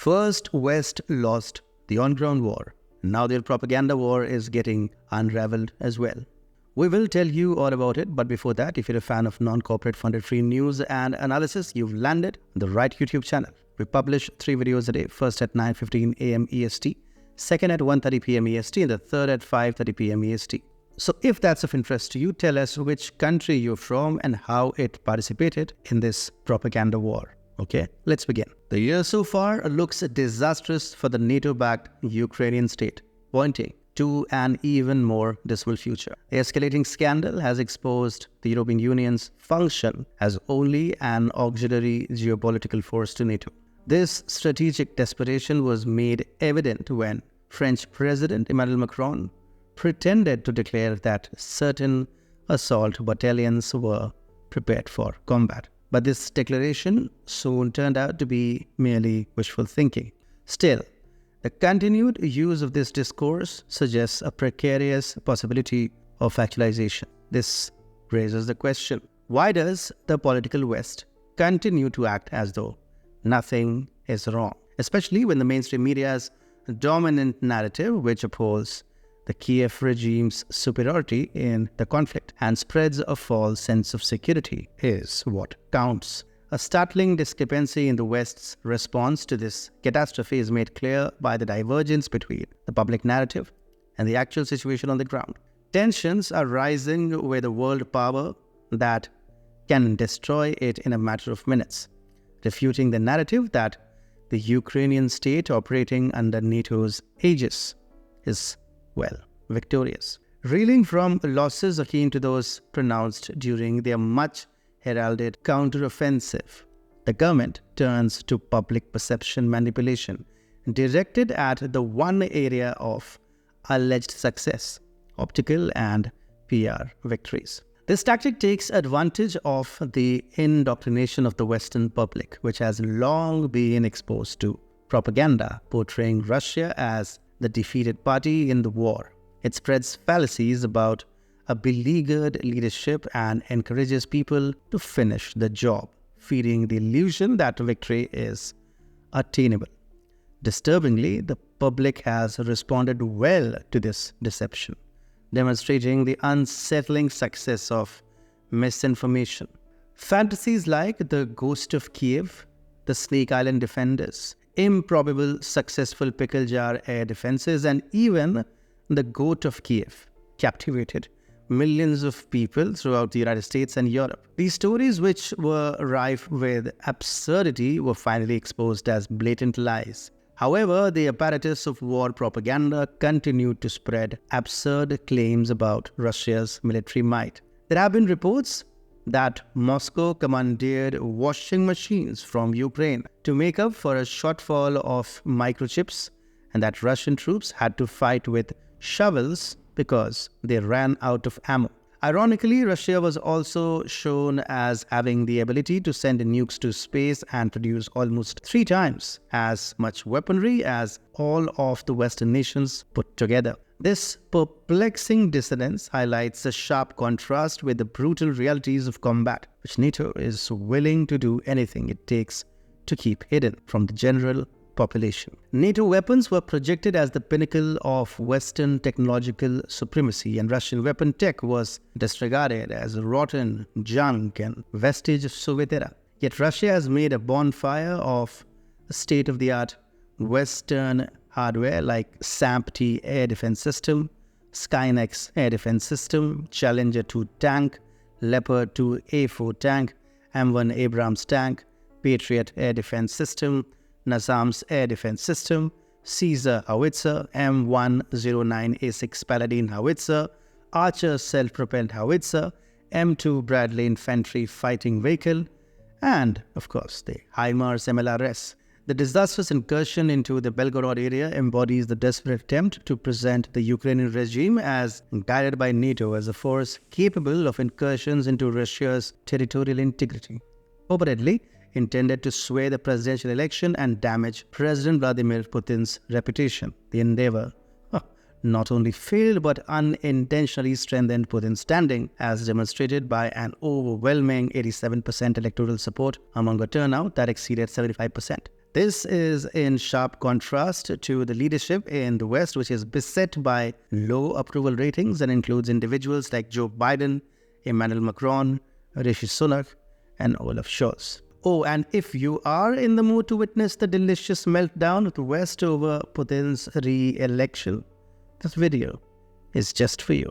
First, West lost the on-ground war. Now their propaganda war is getting unraveled as well. We will tell you all about it, but before that, if you're a fan of non-corporate funded free news and analysis, you've landed on the right YouTube channel. We publish 3 videos a day, first at 9:15 a.m. EST, second at 1:30 p.m. EST, and the third at 5:30 p.m. EST. So if that's of interest to you, tell us which country you're from and how it participated in this propaganda war. Okay, let's begin. The year so far looks disastrous for the NATO-backed Ukrainian state, pointing to an even more dismal future. The escalating scandal has exposed the European Union's function as only an auxiliary geopolitical force to NATO. This strategic desperation was made evident when French President Emmanuel Macron pretended to declare that certain assault battalions were prepared for combat. But this declaration soon turned out to be merely wishful thinking. Still, the continued use of this discourse suggests a precarious possibility of actualization. This raises the question, why does the political West continue to act as though nothing is wrong? Especially when the mainstream media's dominant narrative, which upholds the Kyiv regime's superiority in the conflict and spreads a false sense of security, is what counts. A startling discrepancy in the West's response to this catastrophe is made clear by the divergence between the public narrative and the actual situation on the ground. Tensions are rising with a world power that can destroy it in a matter of minutes, refuting the narrative that the Ukrainian state operating under NATO's aegis is, well, victorious. Reeling from losses akin to those pronounced during their much heralded counteroffensive, the government turns to public perception manipulation directed at the one area of alleged success: optical and PR victories. This tactic takes advantage of the indoctrination of the Western public, which has long been exposed to propaganda portraying Russia as the defeated party in the war. It spreads fallacies about a beleaguered leadership and encourages people to finish the job, feeding the illusion that victory is attainable. Disturbingly, the public has responded well to this deception, demonstrating the unsettling success of misinformation. Fantasies like the Ghost of Kyiv, the Snake Island Defenders, improbable successful pickle jar air defenses, and even the Goat of Kyiv captivated millions of people throughout the United States and Europe. These stories, which were rife with absurdity, were finally exposed as blatant lies. However, the apparatus of war propaganda continued to spread absurd claims about Russia's military might. There have been reports that Moscow commandeered washing machines from Ukraine to make up for a shortfall of microchips, and that Russian troops had to fight with shovels because they ran out of ammo. Ironically, Russia was also shown as having the ability to send nukes to space and produce almost 3 times as much weaponry as all of the Western nations put together. This perplexing dissonance highlights a sharp contrast with the brutal realities of combat, which NATO is willing to do anything it takes to keep hidden from the general population. NATO weapons were projected as the pinnacle of Western technological supremacy, and Russian weapon tech was disregarded as rotten junk and vestige of Soviet era. Yet Russia has made a bonfire of state-of-the-art Western hardware like SAMP-T air defense system, Skynex air defense system, Challenger 2 tank, Leopard 2 A4 tank, M1 Abrams tank, Patriot air defense system, Nazam's air defense system, Caesar howitzer, M109A6 Paladin howitzer, Archer self-propelled howitzer, M2 Bradley infantry fighting vehicle, and, of course, the HIMARS MLRS. The disastrous incursion into the Belgorod area embodies the desperate attempt to present the Ukrainian regime as guided by NATO as a force capable of incursions into Russia's territorial integrity, purportedly intended to sway the presidential election and damage President Vladimir Putin's reputation. The endeavor not only failed but unintentionally strengthened Putin's standing, as demonstrated by an overwhelming 87% electoral support among a turnout that exceeded 75%. This is in sharp contrast to the leadership in the West, which is beset by low approval ratings and includes individuals like Joe Biden, Emmanuel Macron, Rishi Sunak, and Olaf Scholz. Oh, and if you are in the mood to witness the delicious meltdown of the West over Putin's re-election, this video is just for you.